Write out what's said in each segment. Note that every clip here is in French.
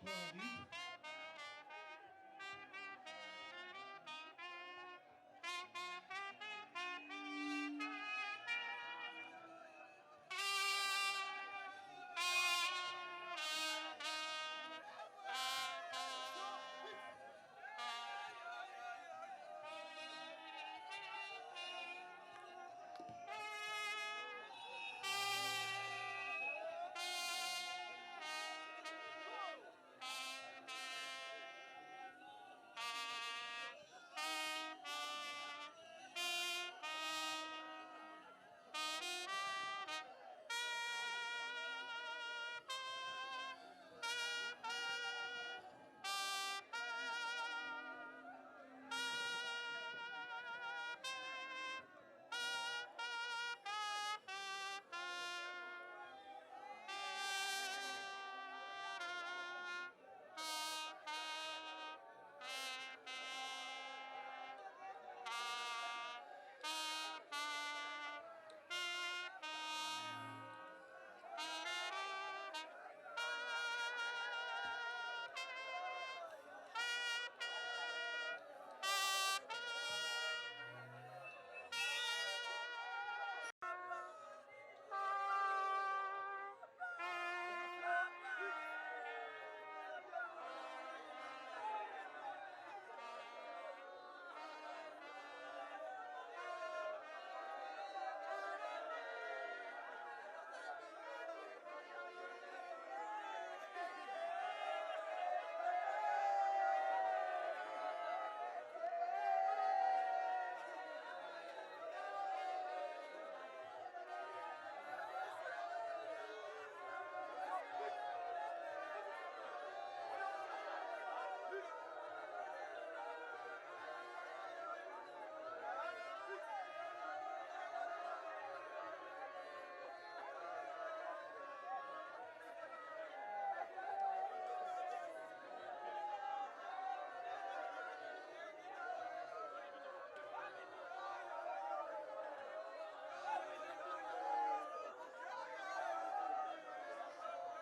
pour Henri.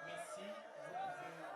Merci, vous pouvez rester ici.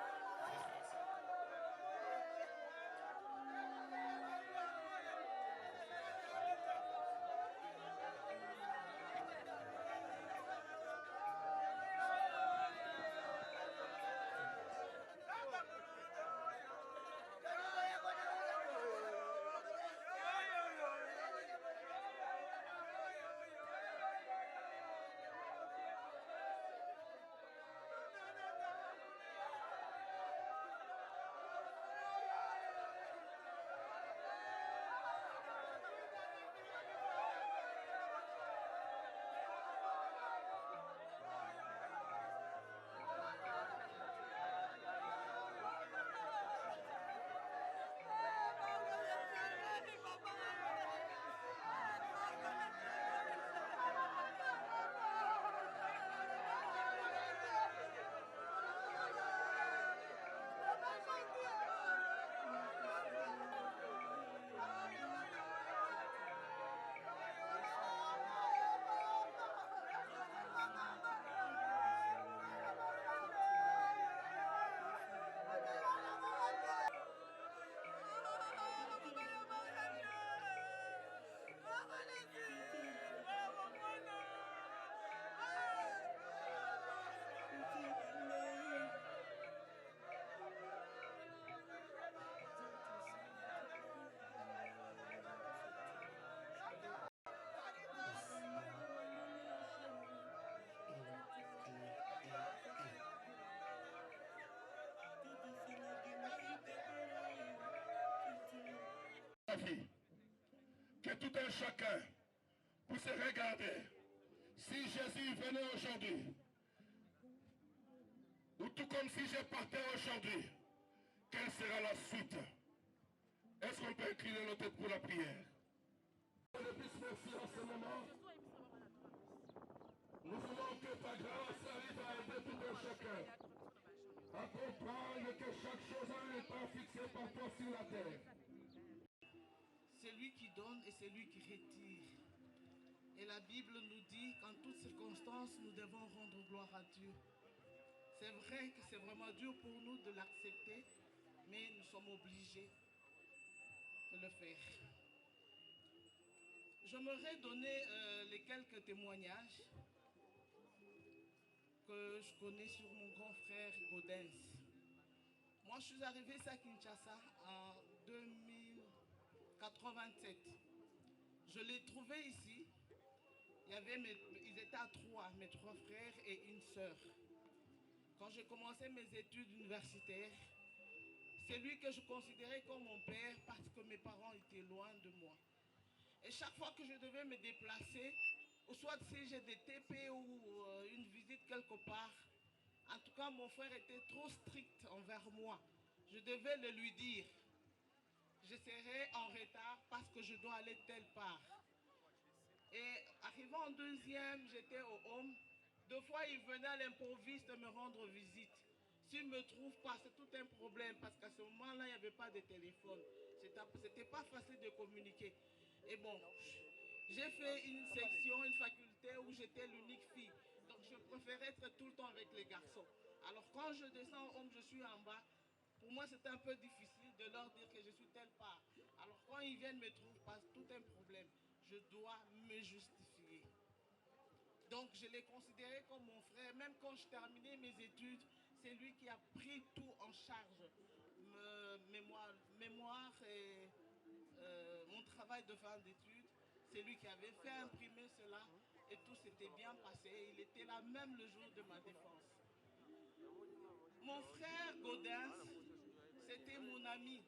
Que tout un chacun puisse regarder si Jésus venait aujourd'hui, ou tout comme si je partais aujourd'hui, quelle sera la suite? Est-ce qu'on peut incliner nos têtes pour la prière? Je puisse merci en ce moment. Nous voulons que ta grâce arrive à aider tout un chacun à comprendre que chaque chose a un temps fixé par toi sur la terre. C'est lui qui donne et c'est lui qui retire. Et la Bible nous dit qu'en toutes circonstances, nous devons rendre gloire à Dieu. C'est vrai que c'est vraiment dur pour nous de l'accepter, mais nous sommes obligés de le faire. J'aimerais donner les quelques témoignages que je connais sur mon grand frère Gaudens. Moi, je suis arrivé à Kinshasa en 2087. Je l'ai trouvé ici. Ils étaient à trois, mes trois frères et une sœur. Quand j'ai commencé mes études universitaires, c'est lui que je considérais comme mon père parce que mes parents étaient loin de moi. Et chaque fois que je devais me déplacer, ou soit si j'ai des TP ou une visite quelque part, en tout cas mon frère était trop strict envers moi. Je devais le lui dire. Je serai en retard parce que je dois aller telle part. Et arrivant en deuxième, j'étais au home. Deux fois, il venait à l'improviste me rendre visite. S'il ne me trouve pas, c'est tout un problème parce qu'à ce moment-là, il n'y avait pas de téléphone. C'était pas facile de communiquer. Et bon, j'ai fait une section, une faculté où j'étais l'unique fille. Donc, je préférais être tout le temps avec les garçons. Alors, quand je descends au home, je suis en bas. Pour moi, c'était un peu difficile de leur dire que je suis telle part. Alors, quand ils viennent me trouver, pas tout un problème. Je dois me justifier. Donc, je l'ai considéré comme mon frère. Même quand je terminais mes études, c'est lui qui a pris tout en charge. Mémoire et mon travail de fin d'études, c'est lui qui avait fait imprimer cela et tout s'était bien passé. Il était là même le jour de ma défense. Mon frère Gaudens, c'était mon ami,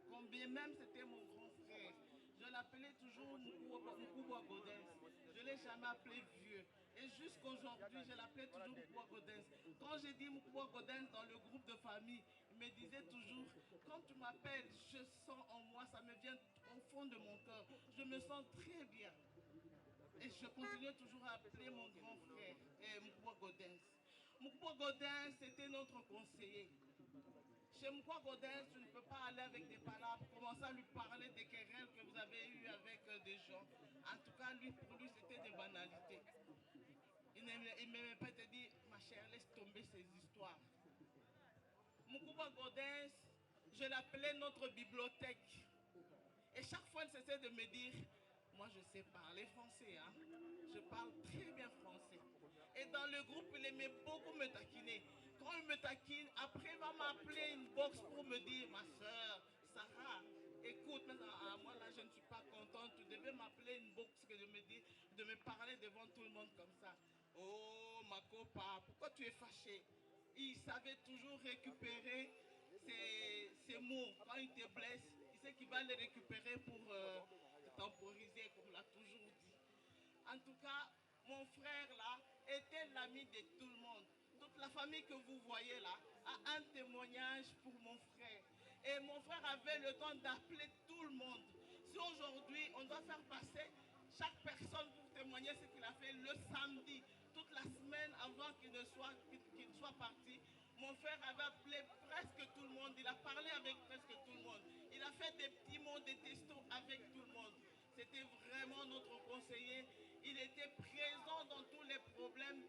combien même c'était mon grand frère. Je l'appelais toujours Mukouba Gaudens. Je ne l'ai jamais appelé vieux. Et jusqu'aujourd'hui, je l'appelais toujours Mukouba Gaudens. Quand j'ai dit Mukouba Gaudens dans le groupe de famille, il me disait toujours, quand tu m'appelles, je sens en moi, ça me vient au fond de mon cœur. Je me sens très bien. Et je continue toujours à appeler mon grand frère, Mukouba Gaudens. Mukouba Gaudens, c'était notre conseiller. Chez Mukouba Gaudens, tu ne peux pas aller avec des palabres, commencer à lui parler des querelles que vous avez eues avec des gens. En tout cas, pour lui, c'était des banalités. Il ne m'aimait pas te dire, ma chère, laisse tomber ces histoires. Mukouba Gaudens, je l'appelais notre bibliothèque. Et chaque fois, il cessait de me dire, moi je sais parler français, hein. Je parle très bien français. Et dans le groupe, il aimait beaucoup me taquiner. Quand il me taquine, après il va m'appeler une box pour me dire, ma soeur, Sarah, écoute, maintenant, moi là je ne suis pas contente, tu devais m'appeler une box que de me parler devant tout le monde comme ça. Oh ma copa, pourquoi tu es fâché? Il savait toujours récupérer ses mots. Quand il te blesse, il sait qu'il va les récupérer pour te temporiser, comme l'a toujours dit. En tout cas, mon frère là était l'ami de tout le monde. Toute la famille que vous voyez là a un témoignage pour mon frère. Et mon frère avait le temps d'appeler tout le monde. Si aujourd'hui on doit faire passer chaque personne pour témoigner ce qu'il a fait le samedi, toute la semaine avant qu'il soit parti, mon frère avait appelé presque tout le monde. Il a parlé avec presque tout le monde. Il a fait des petits mots, des textos avec tout le monde. C'était vraiment notre conseiller. Il était présent dans tous les problèmes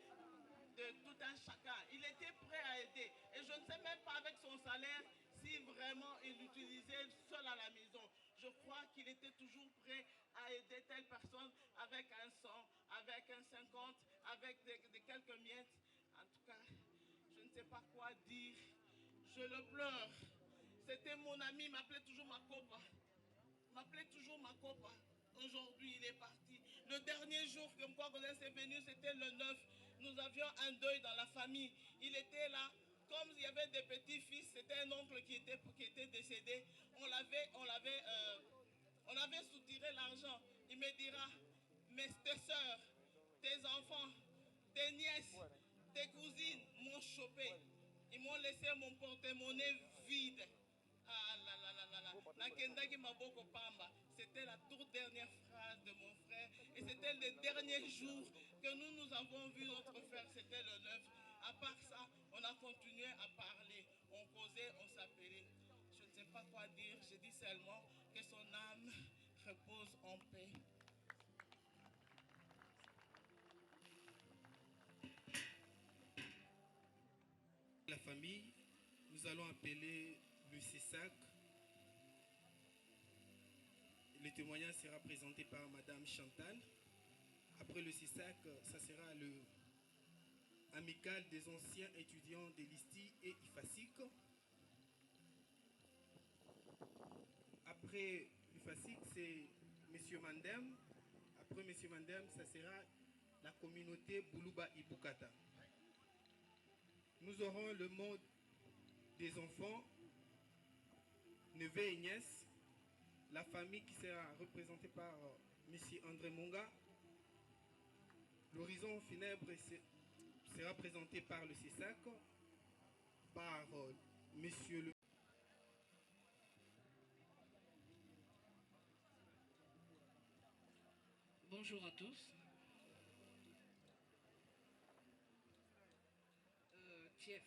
de tout un chacun. Il était prêt à aider. Et je ne sais même pas avec son salaire si vraiment il l'utilisait seul à la maison. Je crois qu'il était toujours prêt à aider telle personne avec un 100, avec un 50, avec des quelques miettes. En tout cas, je ne sais pas quoi dire. Je le pleure. C'était mon ami, il m'appelait toujours ma copa. M'appelait toujours ma copa. Aujourd'hui, il est parti. Le dernier jour que Mkwa Gaudens est venu, c'était le 9. Nous avions un deuil dans la famille. Il était là. Comme il y avait des petits-fils, c'était un oncle qui était décédé. On avait soutiré l'argent. Il me dira, mais tes soeurs, tes enfants, tes nièces, tes cousines m'ont chopé. Ils m'ont laissé mon porte-monnaie vide. Ah là là là là là. Nakendaki maboko pamba. C'était la toute dernière phrase de mon frère. Et c'était le dernier jour que nous avons vu notre frère. C'était le 9. À part ça, on a continué à parler. On causait, on s'appelait. Je ne sais pas quoi dire. Je dis seulement que son âme repose en paix. famille, nous allons appeler le CESAC. Le témoignage sera présenté par Madame Chantal. Après le CESAC, ça sera le amical des anciens étudiants de l'ISTI et IFASIC. Après l'IFASIC, c'est M. Mandem. Après M. Mandem, ça sera la communauté Boulouba Ibukata. Nous aurons le mot des enfants, neveux et nièces, la famille qui sera représentée par M. André Monga. L'horizon funèbre sera présenté par le CESAC, par M. le... Bonjour à tous. Tief,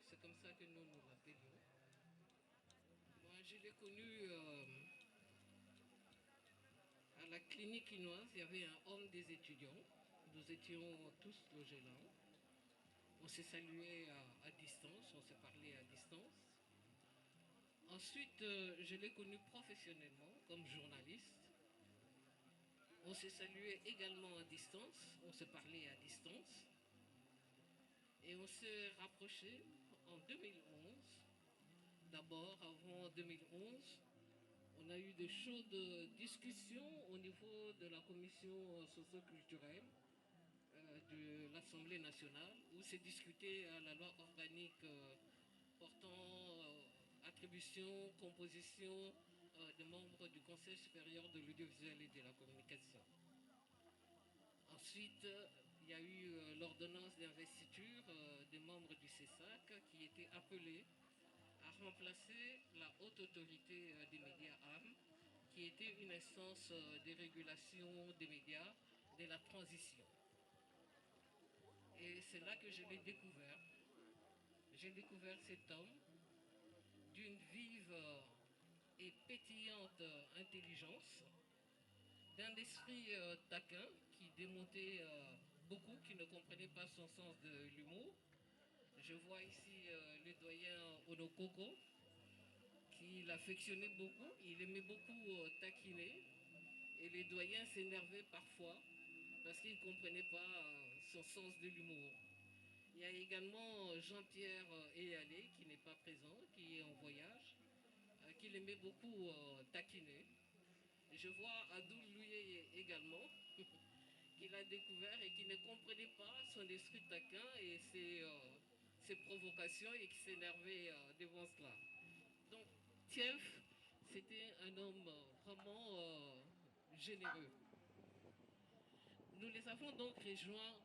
c'est comme ça que nous l'appelions. Moi, je l'ai connu à la clinique quinoise. Il y avait un homme des étudiants. Nous étions tous logés là. On s'est salué à distance, on s'est parlé à distance. Ensuite, je l'ai connu professionnellement comme journaliste. On s'est salué également à distance, on s'est parlé à distance. Et on s'est rapproché en 2011. D'abord, avant 2011, on a eu de chaudes discussions au niveau de la commission socio-culturelle de l'Assemblée nationale, où s'est discuté la loi organique portant attribution, composition des membres du Conseil supérieur de l'audiovisuel et de la communication. Ensuite, il y a eu l'ordonnance d'investiture des membres du CESAC qui était appelée à remplacer la haute autorité des médias AM, qui était une instance de régulation des médias de la transition. Et c'est là que je l'ai découvert. J'ai découvert cet homme d'une vive et pétillante intelligence, d'un esprit taquin qui démontait beaucoup, qui ne comprenait pas son sens de l'humour. Je vois ici le doyen Onokoko, qui l'affectionnait beaucoup. Il aimait beaucoup taquiner. Et les doyens s'énervaient parfois parce qu'ils ne comprenaient pas son sens de l'humour. Il y a également Jean-Pierre Eyalé, qui n'est pas présent, qui est en voyage, qu'il aimait beaucoup taquiner. Je vois Adoul Louye également, qu'il a découvert et qui ne comprenait pas son esprit taquin et ses provocations et qui s'énervait devant cela. Donc, Tief, c'était un homme vraiment généreux. Nous les avons donc rejoints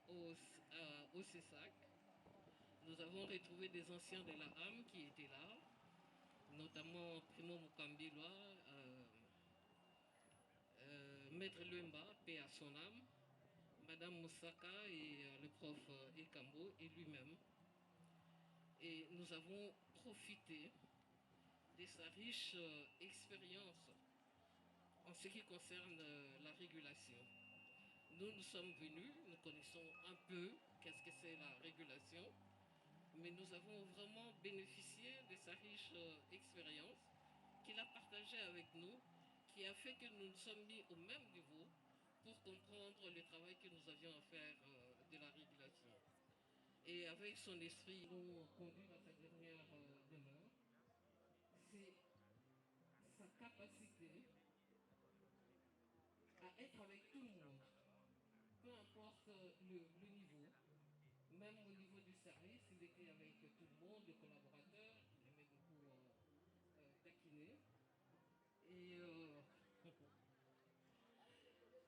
au CESAC. Nous avons retrouvé des anciens de la AM qui étaient là, notamment Primo Mukambilwa, Maître Luemba, paix à son âme, Madame Moussaka et le prof Ekambo et lui-même. Et nous avons profité de sa riche expérience en ce qui concerne la régulation. Nous sommes venus, nous connaissons un peu qu'est-ce que c'est la régulation, mais nous avons vraiment bénéficié de sa riche expérience qu'il a partagée avec nous, qui a fait que nous nous sommes mis au même niveau pour comprendre le travail que nous avions à faire de la régulation. Et avec son esprit, nous conduit à sa dernière demeure, c'est sa capacité à être avec tout le monde, peu importe le niveau, même au niveau du service, il était avec tout le monde, les collaborateurs, il aimait beaucoup taquiner. Et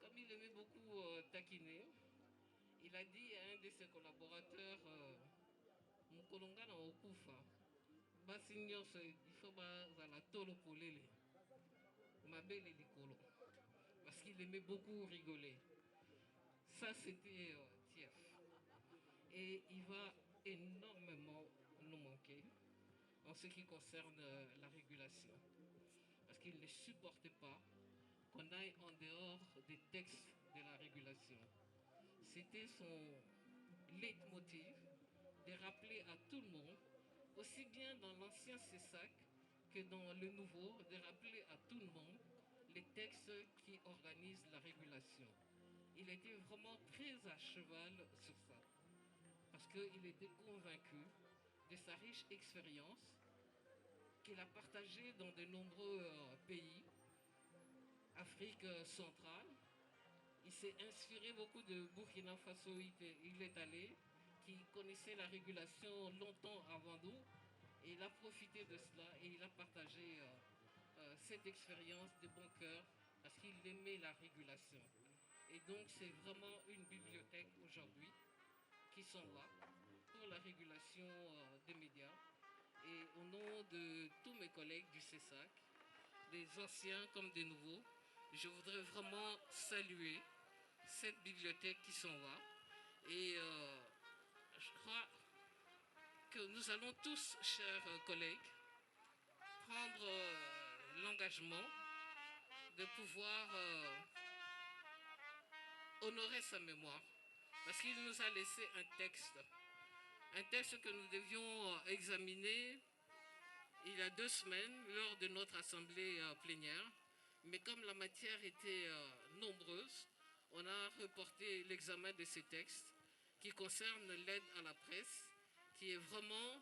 comme il aimait beaucoup taquiner, il a dit à un de ses collaborateurs, Mukolonga na okufa, basi nyonso il faut bazala tolo polele, mabele likolo, parce qu'il aimait beaucoup rigoler. Ça c'était Tief. Et il va énormément nous manquer en ce qui concerne la régulation. Parce qu'il ne supportait pas qu'on aille en dehors des textes de la régulation. C'était son leitmotiv de rappeler à tout le monde, aussi bien dans l'ancien CESAC que dans le nouveau, de rappeler à tout le monde les textes qui organisent la régulation. Il était vraiment très à cheval sur ça, parce qu'il était convaincu de sa riche expérience qu'il a partagée dans de nombreux pays, Afrique centrale. Il s'est inspiré beaucoup de Burkina Faso, il est allé, qui connaissait la régulation longtemps avant nous, et il a profité de cela et il a partagé cette expérience de bon cœur parce qu'il aimait la régulation. Et donc c'est vraiment une bibliothèque aujourd'hui qui s'en va pour la régulation des médias. Et au nom de tous mes collègues du CESAC, des anciens comme des nouveaux, je voudrais vraiment saluer cette bibliothèque qui s'en va. Et je crois que nous allons tous, chers collègues, prendre l'engagement de pouvoir honorer sa mémoire. Parce qu'il nous a laissé un texte que nous devions examiner il y a 2 semaines lors de notre assemblée plénière. Mais comme la matière était nombreuse, on a reporté l'examen de ces textes qui concernent l'aide à la presse, qui est vraiment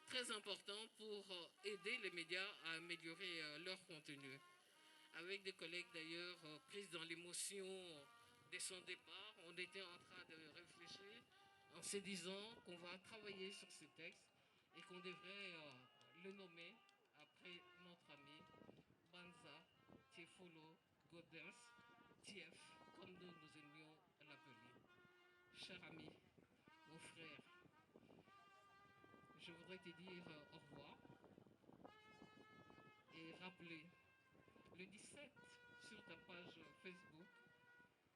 très important pour aider les médias à améliorer leur contenu. Avec des collègues d'ailleurs prises dans l'émotion de son départ, on était en train de réfléchir en se disant qu'on va travailler sur ce texte et qu'on devrait le nommer après notre ami Banza Tiefolo Godens, Tief, comme nous aimions l'appeler. Cher ami, mon frère, je voudrais te dire au revoir et rappeler le 17 sur ta page Facebook,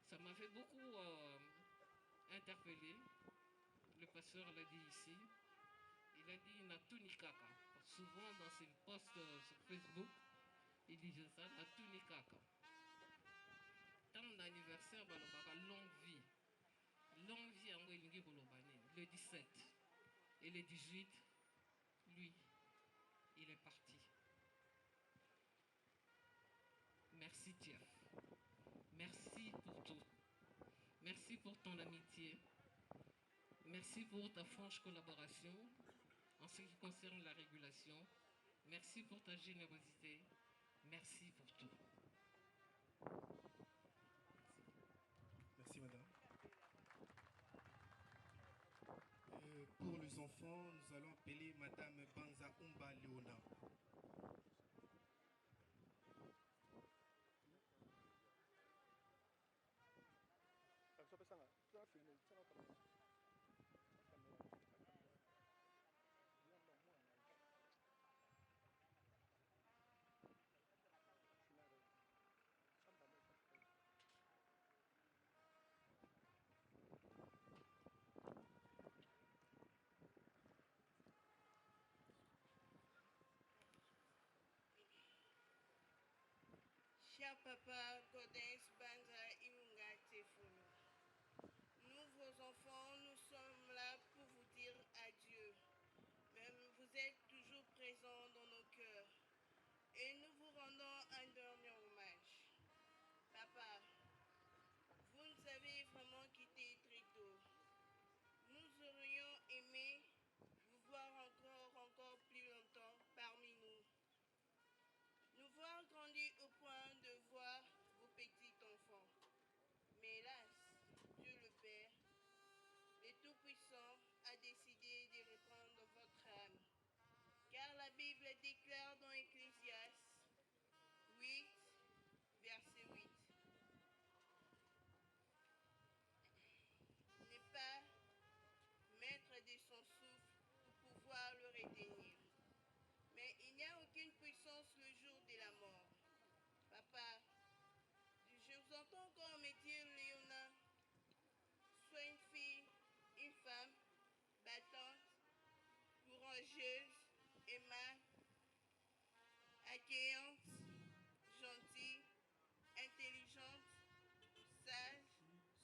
ça m'avait beaucoup interpellé. Le pasteur l'a dit ici. Il a dit Natuni Kaka. Souvent dans ses posts sur Facebook, il disait ça, Natuni Kaka. Tant d'anniversaire, longue vie. Longue vie en Wélingi Bolobani. Le 17 et le 18, lui, il est parti. Merci Tief. Merci pour tout. Merci pour ton amitié. Merci pour ta franche collaboration en ce qui concerne la régulation. Merci pour ta générosité. Merci pour tout. Merci madame. Pour les enfants, nous allons appeler madame Banza Umba Léona. Cher papa Godens Banza Ilunga Tefolo, nous, vos enfants, nous sommes là pour vous dire adieu. Même vous êtes toujours présents dans nos cœurs et nous vous rendons un dernier hommage. Papa, vous nous avez vraiment quitté très tôt. Nous aurions aimé vous voir encore plus longtemps parmi nous. Nous voir grandir au point de voir vos petits enfants. Mais hélas, Dieu le Père, le Tout-Puissant, a décidé de reprendre votre âme. Car la Bible déclare dans Ecclésiaste 8, verset 8. Ne pas mettre de son souffle pour pouvoir le retenir. Mais il n'y a aucune puissance le jour de la mort. Papa, je vous entends encore me dire, Léona, sois une fille, une femme, battante, courageuse, aimable, accueillante, gentille, intelligente, sage,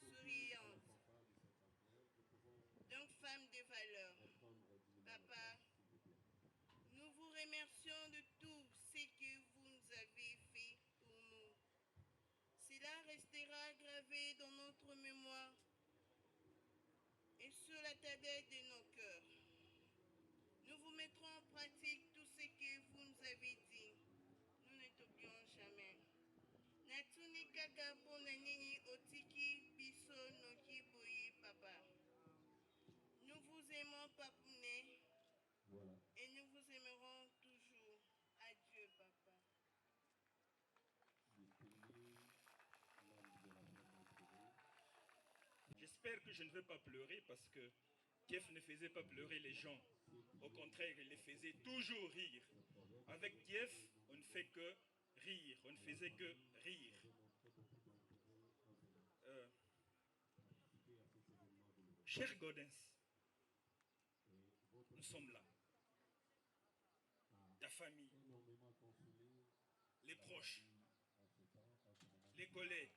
souriante. Donc, femme remercions de tout ce que vous nous avez fait pour nous. Cela restera gravé dans notre mémoire et sur la tablette de nos cœurs. Nous vous mettrons en pratique tout ce que vous nous avez dit. Nous ne t'oublions jamais. Natuni kaka pona nini otiki biso noki boyi papa. Nous vous aimons Papounet et nous vous aimerons toujours. Adieu papa. J'espère que je ne vais pas pleurer parce que Kiev ne faisait pas pleurer les gens. Au contraire, il les faisait toujours rire. Avec Kiev, on ne fait que rire. On ne faisait que rire. Cher Gaudens, nous sommes là. Ta famille, les proches, les collègues,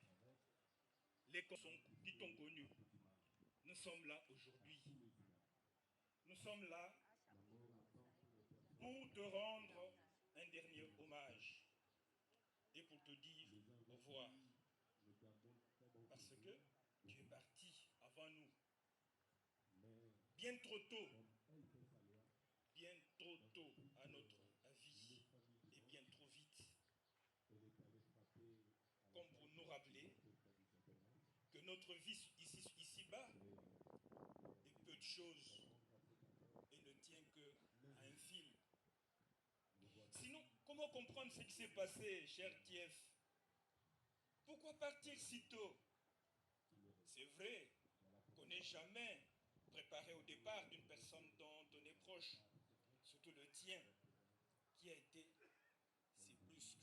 les qui t'ont connu. Nous sommes là aujourd'hui. Nous sommes là pour te rendre un dernier hommage et pour te dire au revoir. Parce que tu es parti avant nous. Bien trop tôt à notre avis et bien trop vite. Comme pour nous rappeler que notre vie ici-bas est peu de choses et ne tient qu'à un fil. Sinon, comment comprendre ce qui s'est passé, cher Kiev? Pourquoi partir si tôt? C'est vrai qu'on n'est jamais préparé au départ d'une personne dont on est proche, surtout le tien, qui a été si brusque,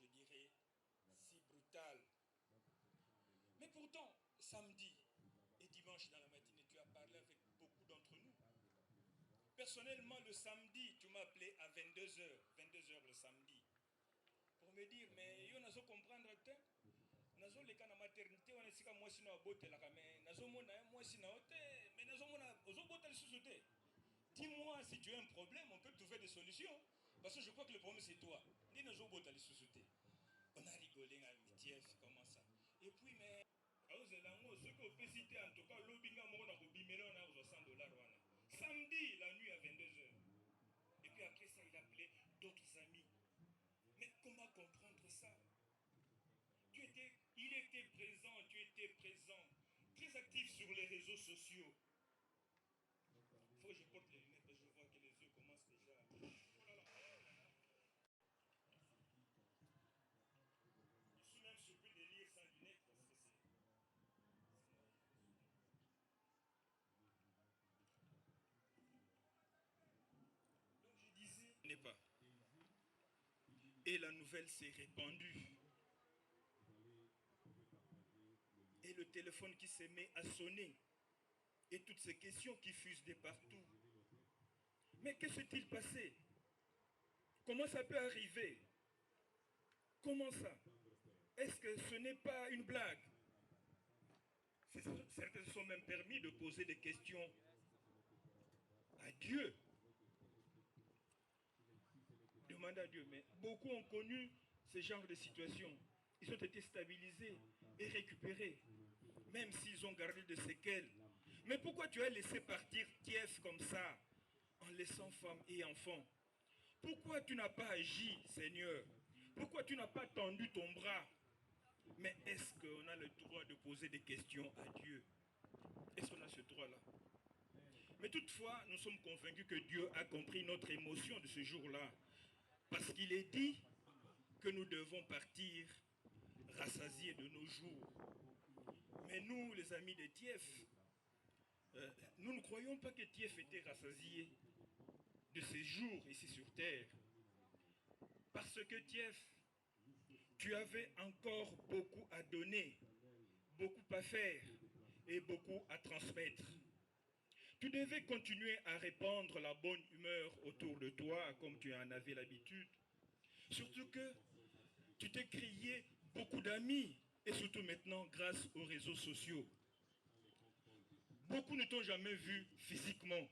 je dirais si brutal. Mais pourtant, samedi et dimanche dans la matinée, tu as parlé avec beaucoup d'entre nous. Personnellement, le samedi, tu m'as appelé à 22h le samedi, pour me dire, mais yo nazo comprendre te, nazo leka na maternité, on esika moi sino abote la mais nazo mona moi sino te, mais nazo mona ozo bote le sous-sauté. Dis-moi si tu as un problème, on peut trouver des solutions, parce que je crois que le problème c'est toi. Ni nazo bote le sous-sauté. On a rigolé à amitié, comment ça? Et puis mais ce qu'on peut citer en tout cas, l'obinga moko na kobimela on a $100 wana. Samedi, la nuit à 22h. Et puis après ça, il appelait d'autres amis. Mais comment comprendre ça? Il était présent, tu étais présent, très actif sur les réseaux sociaux. Il faut que je porte les lunettes parce que je vois que les yeux commencent déjà. Oh là là. Je suis même surpris de lire sans lunettes parce que c'est... Donc je disais... N'est pas. Et la nouvelle s'est répandue. Et le téléphone qui s'est mis à sonner. Et toutes ces questions qui fusent de partout. Mais que s'est-il passé? Comment ça peut arriver? Comment ça? Est-ce que ce n'est pas une blague? Certains se sont même permis de poser des questions à Dieu. Demander à Dieu. Mais beaucoup ont connu ce genre de situation. Ils ont été stabilisés et récupérés, même s'ils ont gardé des séquelles. Mais pourquoi tu as laissé partir Kiev comme ça, en laissant femmes et enfants? Pourquoi tu n'as pas agi, Seigneur? Pourquoi tu n'as pas tendu ton bras? Mais est-ce qu'on a le droit de poser des questions à Dieu? Est-ce qu'on a ce droit-là? Mais toutefois, nous sommes convaincus que Dieu a compris notre émotion de ce jour-là. Parce qu'il est dit que nous devons partir rassasiés de nos jours. Mais nous, les amis de Kiev, nous ne croyons pas que Kiev était rassasié de ses jours ici sur terre. Parce que Kiev, tu avais encore beaucoup à donner, beaucoup à faire et beaucoup à transmettre. Tu devais continuer à répandre la bonne humeur autour de toi comme tu en avais l'habitude. Surtout que tu t'es créé beaucoup d'amis et surtout maintenant grâce aux réseaux sociaux. Beaucoup ne t'ont jamais vu physiquement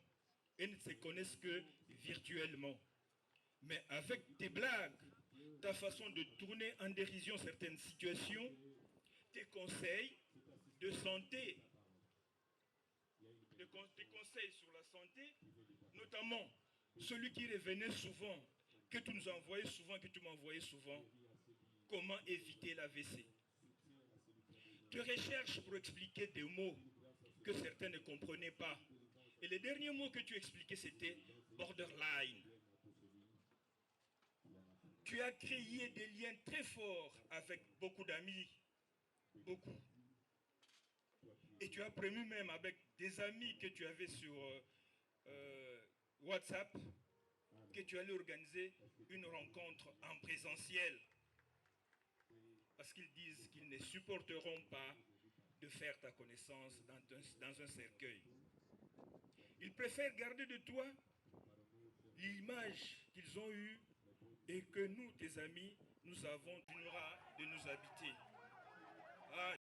et ne se connaissent que virtuellement. Mais avec tes blagues, ta façon de tourner en dérision certaines situations, tes conseils de santé, tes conseils sur la santé, notamment celui qui revenait souvent, que tu nous envoyais souvent, que tu m'envoyais souvent, comment éviter l'AVC. Tes recherches pour expliquer des mots que certains ne comprenaient pas. Et les derniers mots que tu expliquais, c'était borderline. Tu as créé des liens très forts avec beaucoup d'amis, beaucoup. Et tu as prévu même avec des amis que tu avais sur WhatsApp, que tu allais organiser une rencontre en présentiel. Parce qu'ils disent qu'ils ne supporteront pas de faire ta connaissance dans un cercueil. Ils préfèrent garder de toi l'image qu'ils ont eue et que nous, tes amis, nous avons, tu n'auras de nous habiter. Ah,